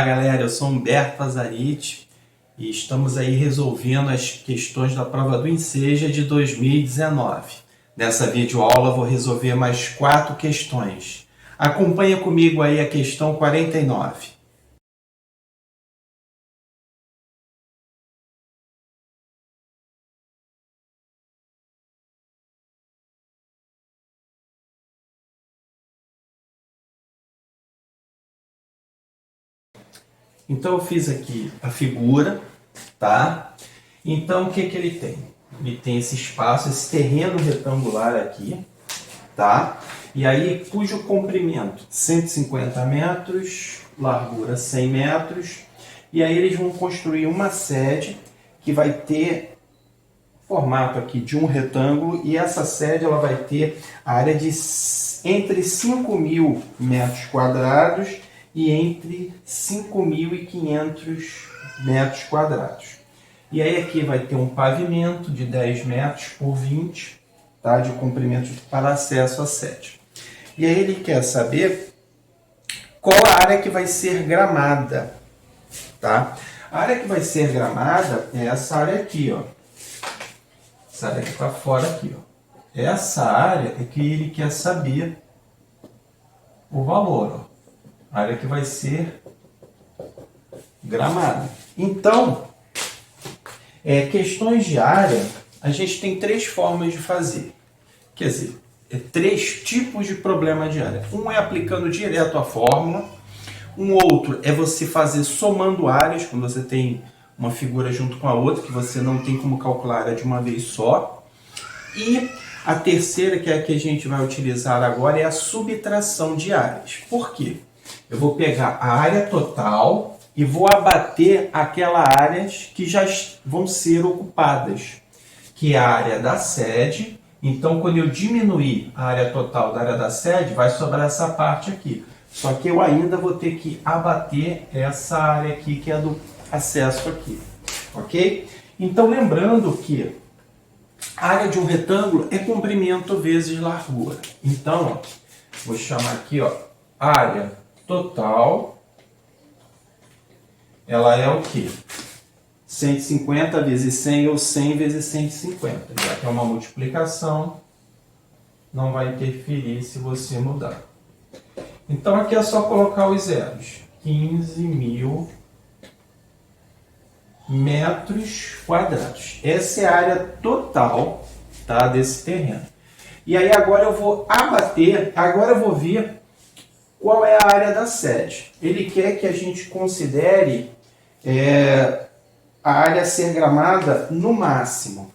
galera, eu sou Humberto Azarite e estamos aí resolvendo as questões da prova do Enseja de 2019. Nessa videoaula eu vou resolver mais 4 questões. Acompanha comigo aí a questão 49. Então eu fiz aqui a figura, tá? Então o que ele tem? Ele tem esse espaço, esse terreno retangular aqui, tá? E aí, cujo comprimento 150 metros, largura 100 metros, e aí eles vão construir uma sede que vai ter formato aqui de um retângulo, e essa sede ela vai ter área de entre 5.000 metros quadrados e entre 5.500 metros quadrados. E aí aqui vai ter um pavimento de 10 metros por 20, tá, de comprimento para acesso à sede. E aí ele quer saber qual a área que vai ser gramada, tá? A área que vai ser gramada é essa área aqui, ó. Essa área que está fora aqui, ó. Essa área é que ele quer saber o valor, ó. A área que vai ser gramada. Então, questões de área, a gente tem 3 formas de fazer. Quer dizer, 3 tipos de problema de área. Um é aplicando direto a fórmula. Um outro é você fazer somando áreas, quando você tem uma figura junto com a outra, que você não tem como calcular a área de uma vez só. E a terceira, que é a que a gente vai utilizar agora, é a subtração de áreas. Por quê? Eu vou pegar a área total e vou abater aquelas áreas que já vão ser ocupadas, que é a área da sede. Então, quando eu diminuir a área total da área da sede, vai sobrar essa parte aqui. Só que eu ainda vou ter que abater essa área aqui, que é do acesso aqui. Ok? Então, lembrando que a área de um retângulo é comprimento vezes largura. Então, ó, vou chamar aqui, ó, área total, ela é o quê? 150 vezes 100 ou 100 vezes 150. Já que é uma multiplicação, não vai interferir se você mudar. Então aqui é só colocar os zeros. 15.000 metros quadrados. Essa é a área total, tá, desse terreno. E aí agora eu vou abater, agora eu vou ver qual é a área da sede. Ele quer que a gente considere a área ser gramada no máximo.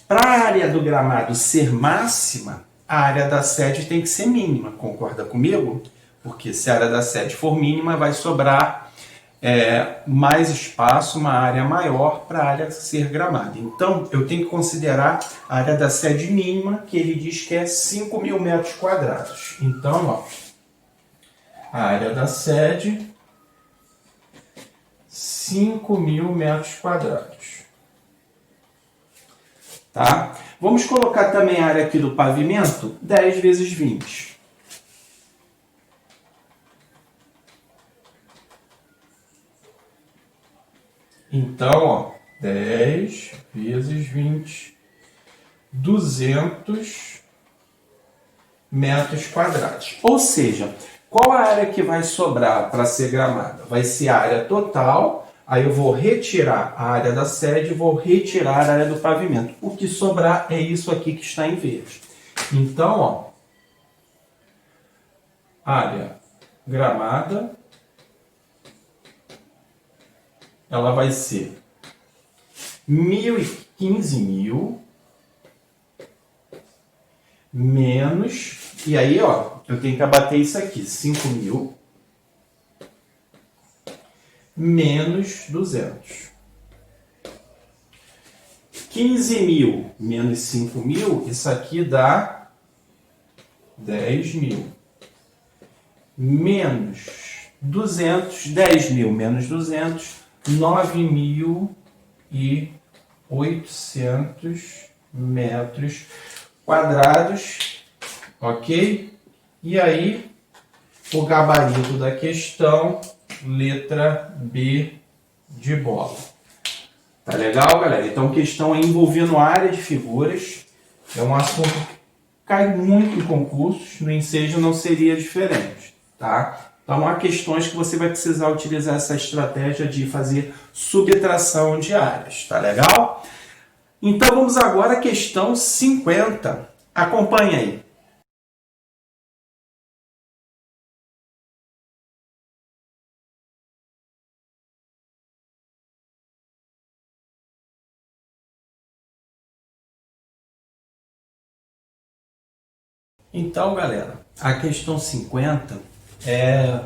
Para a área do gramado ser máxima, a área da sede tem que ser mínima. Concorda comigo? Porque se a área da sede for mínima, vai sobrar mais espaço, uma área maior para a área ser gramada. Então, eu tenho que considerar a área da sede mínima, que ele diz que é 5.000 metros quadrados. Então, ó, a área da sede, 5.000 metros quadrados. Tá? Vamos colocar também a área aqui do pavimento, 10 vezes 20. Então, ó, 10 vezes 20, 200 metros quadrados. Ou seja, qual a área que vai sobrar para ser gramada? Vai ser a área total, aí eu vou retirar a área da sede e vou retirar a área do pavimento. O que sobrar é isso aqui que está em verde. Então, ó, área gramada, ela vai ser 15.000 menos, e aí, ó, eu tenho que abater isso aqui, 5.000 menos 200. 15.000 menos 5.000, isso aqui dá 10.000. Menos 200, 10.000 menos 200, 9.800 metros quadrados, ok? E aí, o gabarito da questão Letra B de bola. Tá legal, galera? Então, questão envolvendo área de figuras. É um assunto que cai muito em concursos. No Ensejo não seria diferente, tá? Então, há questões que você vai precisar utilizar essa estratégia de fazer subtração de áreas. Tá legal? Então, vamos agora à questão 50. Acompanhe aí. Então, galera, a questão 50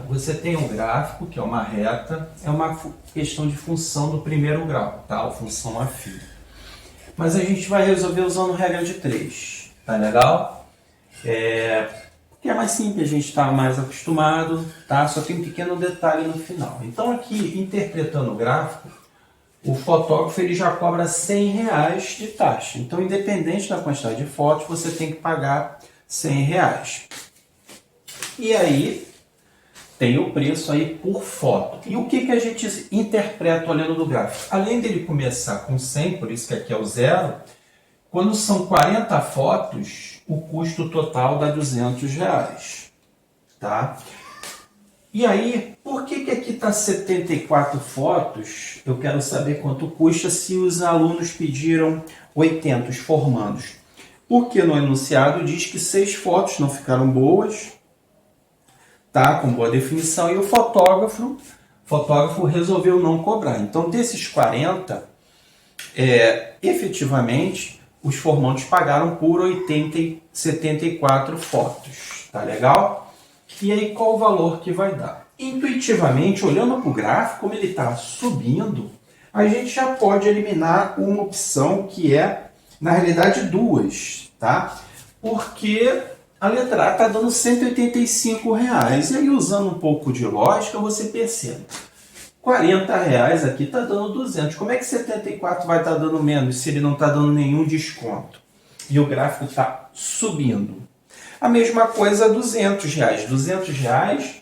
você tem um gráfico, que é uma reta, é uma questão de função do primeiro grau, tá? Ou função afim. Mas a gente vai resolver usando regra de 3, tá legal? Porque é mais simples, a gente está mais acostumado, tá? Só tem um pequeno detalhe no final. Então, aqui, interpretando o gráfico, o fotógrafo ele já cobra R$100 de taxa. Então, independente da quantidade de fotos, você tem que pagar R$100. E aí, tem o preço aí por foto. E o que a gente interpreta olhando do gráfico? Além dele começar com 100, por isso que aqui é o zero, quando são 40 fotos, o custo total dá R$200. Tá? E aí, por que aqui está 74 fotos? Eu quero saber quanto custa se os alunos pediram 80, os formandos. Porque no enunciado diz que 6 fotos não ficaram boas, tá? Com boa definição, e o fotógrafo resolveu não cobrar. Então, desses 40, efetivamente, os formandos pagaram por 74 fotos. Tá legal? E aí, qual o valor que vai dar? Intuitivamente, olhando para o gráfico, como ele está subindo, a gente já pode eliminar uma opção que é, na realidade, duas, tá? Porque a letra A está dando R$185. E aí, usando um pouco de lógica, você percebe. R$40 aqui está dando 200. Como é que 74 vai estar dando menos se ele não está dando nenhum desconto? E o gráfico está subindo. A mesma coisa, R$200. R$200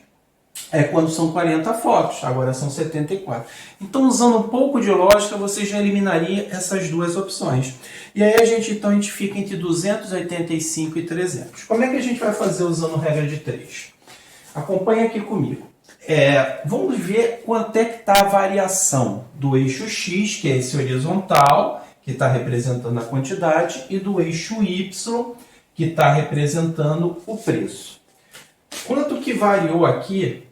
é quando são 40 fotos, agora são 74. Então, usando um pouco de lógica, você já eliminaria essas duas opções. E aí a gente então fica entre 285 e 300. Como é que a gente vai fazer usando regra de 3? Acompanhe aqui comigo. Vamos ver quanto é que está a variação do eixo X, que é esse horizontal, que está representando a quantidade, e do eixo Y, que está representando o preço. Quanto que variou aqui?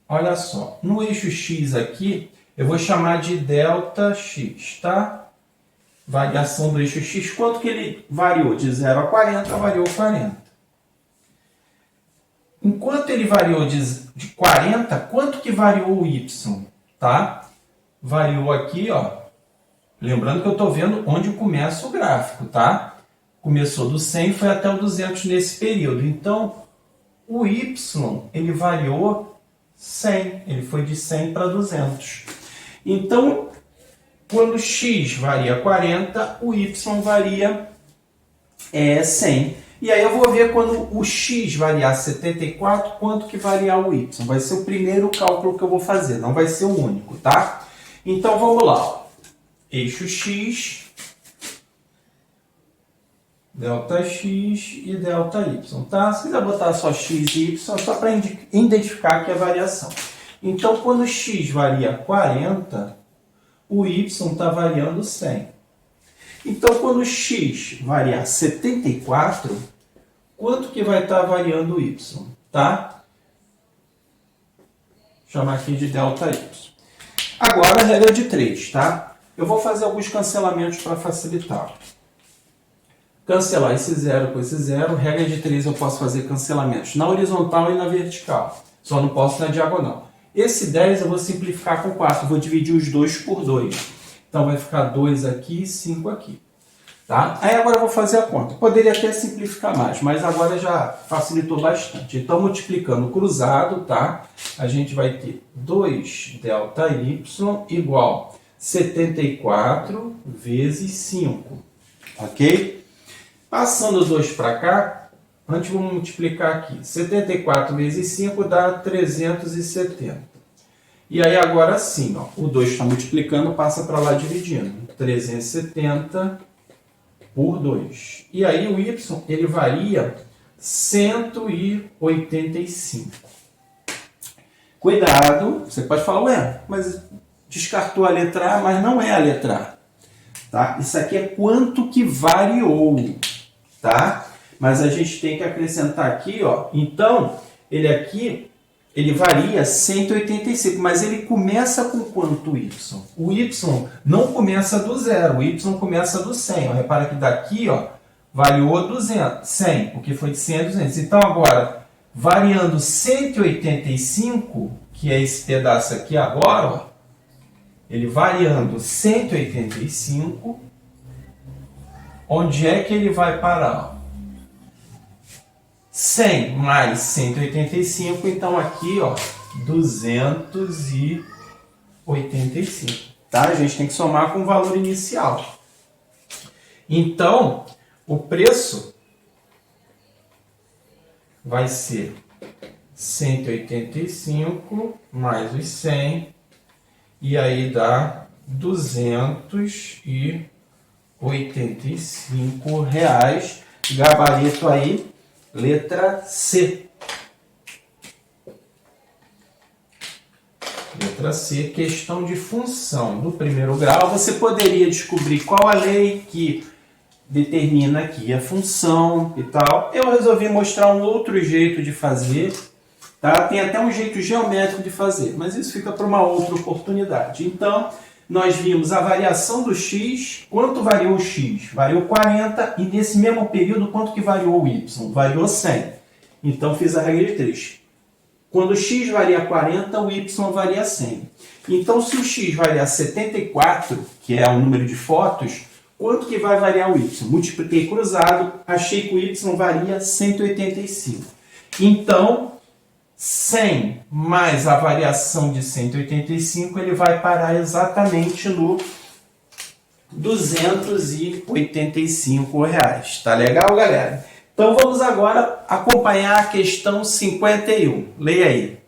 Olha só, no eixo X aqui, eu vou chamar de ΔX, tá? Variação do eixo X, quanto que ele variou? De 0 a 40, variou 40. Enquanto ele variou de 40, quanto que variou o Y? Tá? Variou aqui, ó. Lembrando que eu estou vendo onde começa o gráfico, tá? Começou do 100 e foi até o 200 nesse período. Então, o Y, ele variou 100. Ele foi de 100 para 200. Então, quando X varia 40, o Y varia 100. E aí eu vou ver quando o X variar 74, quanto que variar o Y. Vai ser o primeiro cálculo que eu vou fazer, não vai ser o único, tá? Então, vamos lá. Ó. Eixo X, ΔX e ΔY, tá? Se quiser botar só X e Y, só para identificar que é variação. Então, quando X varia 40, o Y está variando 100. Então, quando X variar 74, quanto que vai estar variando o Y? Tá? Vou chamar aqui de ΔY. Agora, a regra de 3, tá? Eu vou fazer alguns cancelamentos para facilitar. Cancelar esse zero com esse zero. Regra de 3, eu posso fazer cancelamentos na horizontal e na vertical. Só não posso na diagonal. Esse 10 eu vou simplificar com 4. Vou dividir os 2 por 2. Então, vai ficar 2 aqui e 5 aqui. Tá? Aí agora eu vou fazer a conta. Poderia até simplificar mais, mas agora já facilitou bastante. Então, multiplicando cruzado, tá? A gente vai ter 2ΔY igual 74 vezes 5. Ok? Passando 2 para cá, antes vamos multiplicar aqui. 74 vezes 5 dá 370. E aí agora sim, ó, o 2 está multiplicando, passa para lá dividindo. 370 por 2. E aí o y ele varia 185. Cuidado, você pode falar, ué, mas descartou a letra A, mas não é a letra A. Tá? Isso aqui é quanto que variou, tá? Mas a gente tem que acrescentar aqui, ó. Então, ele aqui, ele varia 185, mas ele começa com quanto y? O y não começa do zero, o y começa do 100. Ó. Repara que daqui, ó, variou 200, 100, porque foi de 100 a 200. Então, agora, variando 185, que é esse pedaço aqui agora, ó, ele variando 185, onde é que ele vai parar? 100 mais 185, então aqui, ó, 285. Tá? A gente tem que somar com o valor inicial. Então, o preço vai ser 185 mais os 100, e aí dá R$285. Gabarito aí, letra C. Letra C, questão de função do primeiro grau. Você poderia descobrir qual a lei que determina aqui a função e tal. Eu resolvi mostrar um outro jeito de fazer. Tá? Tem até um jeito geométrico de fazer, mas isso fica para uma outra oportunidade. Então, nós vimos a variação do x. Quanto variou o x? Variou 40. E nesse mesmo período, quanto que variou o y? Variou 100. Então, fiz a regra de 3. Quando o x varia 40, o y varia 100. Então, se o x variar 74, que é o número de fotos, quanto que vai variar o y? Multipliquei cruzado, achei que o y varia 185. Então, 100 mais a variação de 185, ele vai parar exatamente no R$285. Tá legal, galera? Então vamos agora acompanhar a questão 51. Leia aí.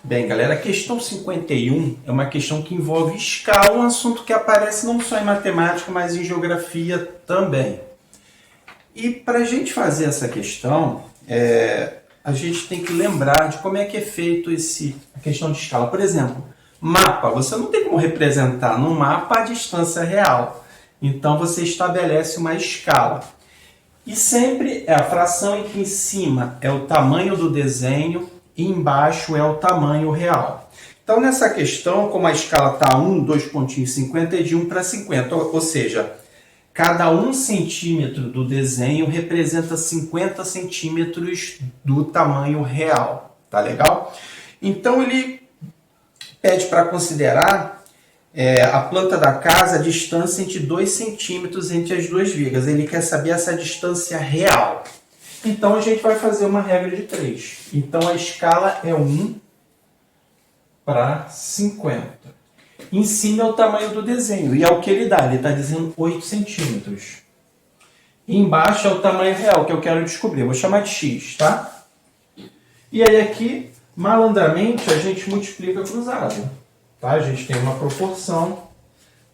Bem, galera, a questão 51 é uma questão que envolve escala, um assunto que aparece não só em matemática, mas em geografia também. E para a gente fazer essa questão, a gente tem que lembrar de como é que é feito a questão de escala. Por exemplo, mapa. Você não tem como representar no mapa a distância real. Então, você estabelece uma escala. E sempre é a fração em que em cima é o tamanho do desenho e embaixo é o tamanho real. Então, nessa questão, como a escala está 1, 2 pontinhos, 50, é de 1 para 50. Ou seja, cada 1 centímetro do desenho representa 50 centímetros do tamanho real. Tá legal? Então, ele pede para considerar a planta da casa, a distância entre 2 centímetros entre as duas vigas. Ele quer saber essa distância real. Então, a gente vai fazer uma regra de 3. Então, a escala é 1 para 50. Em cima é o tamanho do desenho, e é o que ele dá. Ele está dizendo 8 centímetros. E embaixo é o tamanho real, que eu quero descobrir. Eu vou chamar de x, tá? E aí aqui, malandramente, a gente multiplica cruzado. Tá? A gente tem uma proporção.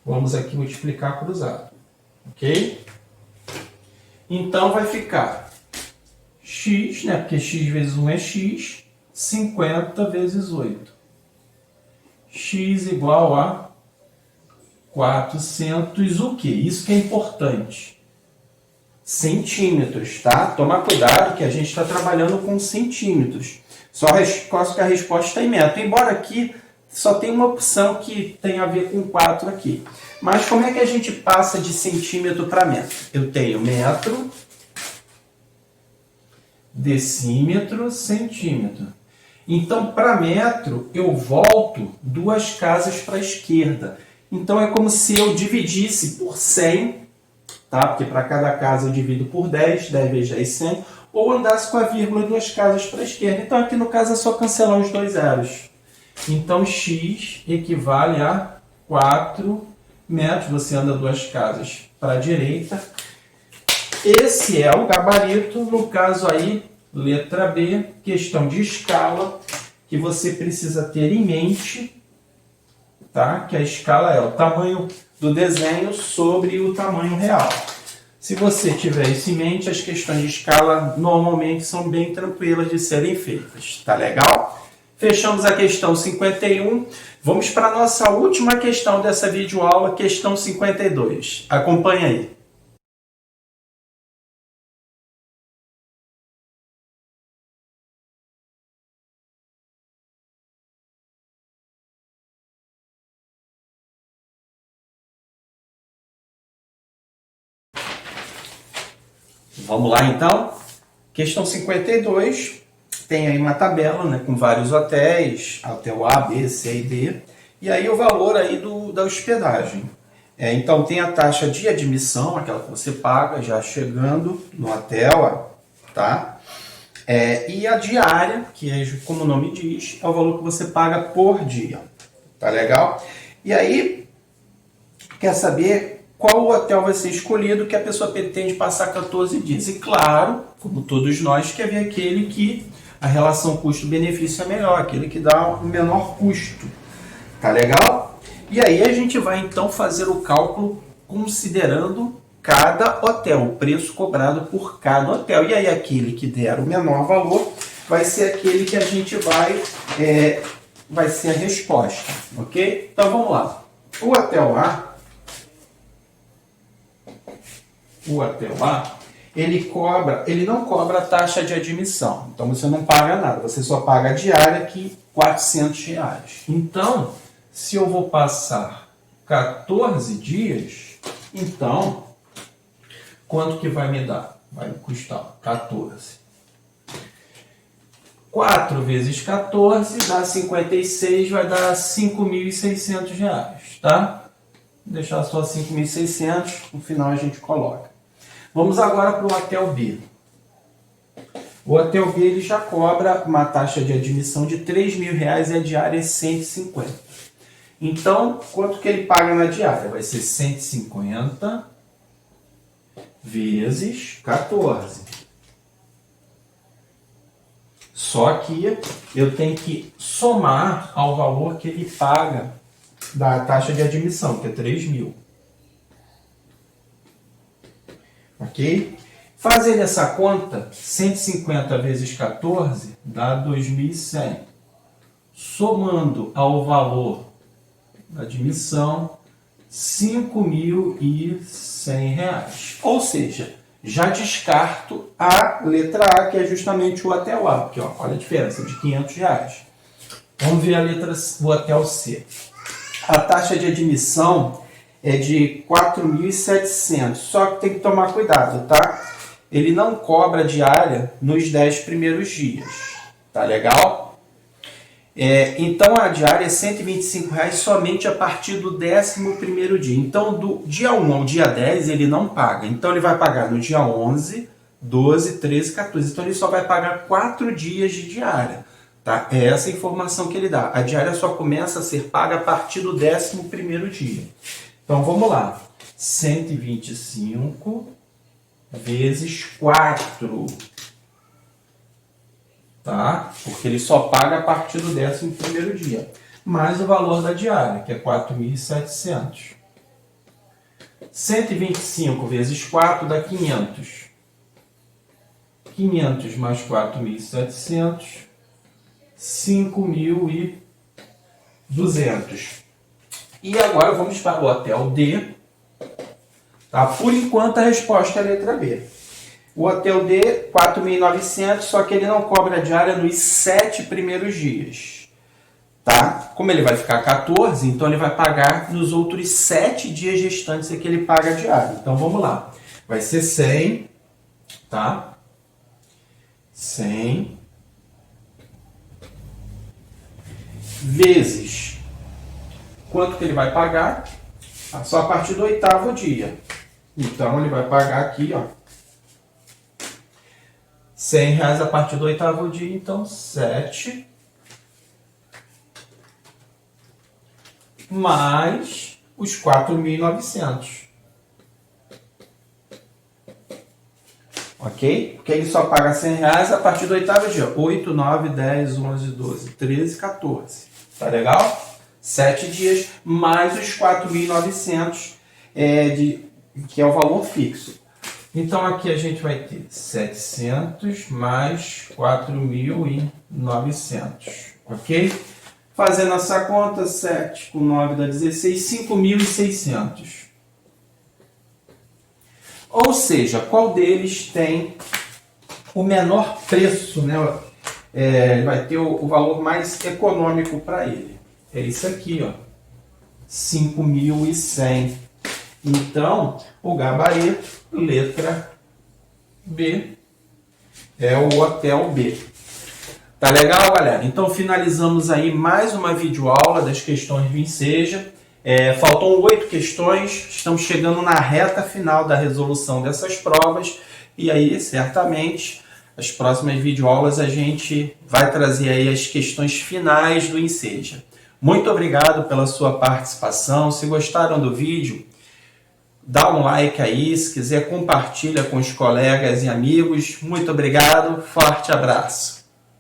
Vamos aqui multiplicar cruzado. Ok? Então, vai ficar x, né? Porque x vezes 1 é x, 50 vezes 8. X igual a 400, o quê? Isso que é importante. Centímetros, tá? Toma cuidado que a gente está trabalhando com centímetros. Só que a resposta está em metro. Embora aqui só tem uma opção que tem a ver com 4 aqui. Mas como é que a gente passa de centímetro para metro? Eu tenho metro, decímetro, centímetro. Então, para metro, eu volto 2 casas para a esquerda. Então, é como se eu dividisse por 100, tá? Porque para cada casa eu divido por 10, 10 vezes 10, 100, ou andasse com a vírgula 2 casas para a esquerda. Então, aqui no caso é só cancelar os 2 zeros. Então, x equivale a 4 metros. Você anda 2 casas para a direita. Esse é o gabarito. No caso aí, letra B, questão de escala, que você precisa ter em mente, tá? Que a escala é o tamanho do desenho sobre o tamanho real. Se você tiver isso em mente, as questões de escala normalmente são bem tranquilas de serem feitas. Tá legal? Fechamos a questão 51. Vamos para a nossa última questão dessa videoaula, questão 52. Acompanhe aí. Vamos lá então? Questão 52. Tem aí uma tabela, né, com vários hotéis, hotel A, B, C e D, e aí o valor aí da hospedagem. Então tem a taxa de admissão, aquela que você paga já chegando no hotel, tá? E a diária, que é como o nome diz, é o valor que você paga por dia. Tá legal? E aí, quer saber qual hotel vai ser escolhido que a pessoa pretende passar 14 dias? E claro, como todos nós, quer ver aquele que a relação custo-benefício é melhor, aquele que dá o menor custo. Tá legal? E aí a gente vai então fazer o cálculo considerando cada hotel, o preço cobrado por cada hotel. E aí aquele que der o menor valor vai ser aquele que a gente vai ser a resposta, ok? Então vamos lá. O hotel A, ele não cobra taxa de admissão. Então você não paga nada, você só paga a diária aqui, R$400. Então, se eu vou passar 14 dias, então, quanto que vai me dar? Vai me custar 14. 4 vezes 14 dá 56, vai dar R$5.600, tá? Vou deixar só 5.600, no final a gente coloca. Vamos agora para o hotel B. O hotel B ele já cobra uma taxa de admissão de R$3.000 e a diária é 150. Então, quanto que ele paga na diária? Vai ser 150 vezes 14. Só que eu tenho que somar ao valor que ele paga da taxa de admissão, que é 3.000. Ok? Fazendo essa conta, 150 vezes 14 dá 2.100. Somando ao valor da admissão, R$5.100. Ou seja, já descarto a letra A, que é justamente o hotel A. Porque, ó, olha a diferença, de R$500. Vamos ver o hotel C. A taxa de admissão é de 4.700, só que tem que tomar cuidado, tá? Ele não cobra diária nos 10 primeiros dias, tá legal? Então a diária é R$125 somente a partir do 11º dia. Então do dia 1 ao dia 10 ele não paga, então ele vai pagar no dia 11, 12, 13, 14. Então ele só vai pagar 4 dias de diária. Tá? É essa a informação que ele dá. A diária só começa a ser paga a partir do 11º dia. Então vamos lá. 125 vezes 4. Tá? Porque ele só paga a partir do 11º dia. Mais o valor da diária, que é 4.700. 125 vezes 4 dá 500. 500 mais 4.700. 5.200. E agora vamos para o hotel D. Tá? Por enquanto a resposta é a letra B. O hotel D, 4.900, só que ele não cobra diária nos 7 primeiros dias. Tá? Como ele vai ficar 14, então ele vai pagar nos outros 7 dias restantes é que ele paga diária. Então vamos lá. Vai ser 100, tá? 100 vezes quanto que ele vai pagar? Só a partir do 8º dia. Então ele vai pagar aqui, ó, R$100 a partir do 8º dia, então 7 mais os 4.900. Ok? Porque ele só paga R$100 a partir do oitavo dia. 8, 9, 10, 11, 12, 13, 14. Tá legal? 7 dias mais os 4.900, que é o valor fixo. Então aqui a gente vai ter 700 mais 4.900. Ok? Fazendo essa conta, 7 com 9 dá 16, 5.600. Ou seja, qual deles tem o menor preço, né? Vai ter o valor mais econômico para ele. É isso aqui, ó, 5.100. Então, o gabarito, letra B, é o hotel B. Tá legal, galera? Então, finalizamos aí mais uma videoaula das questões do Enseja. Faltam 8 questões, estamos chegando na reta final da resolução dessas provas e aí, certamente, as próximas videoaulas a gente vai trazer aí as questões finais do Enseja. Muito obrigado pela sua participação. Se gostaram do vídeo, dá um like aí, se quiser compartilha com os colegas e amigos. Muito obrigado, forte abraço.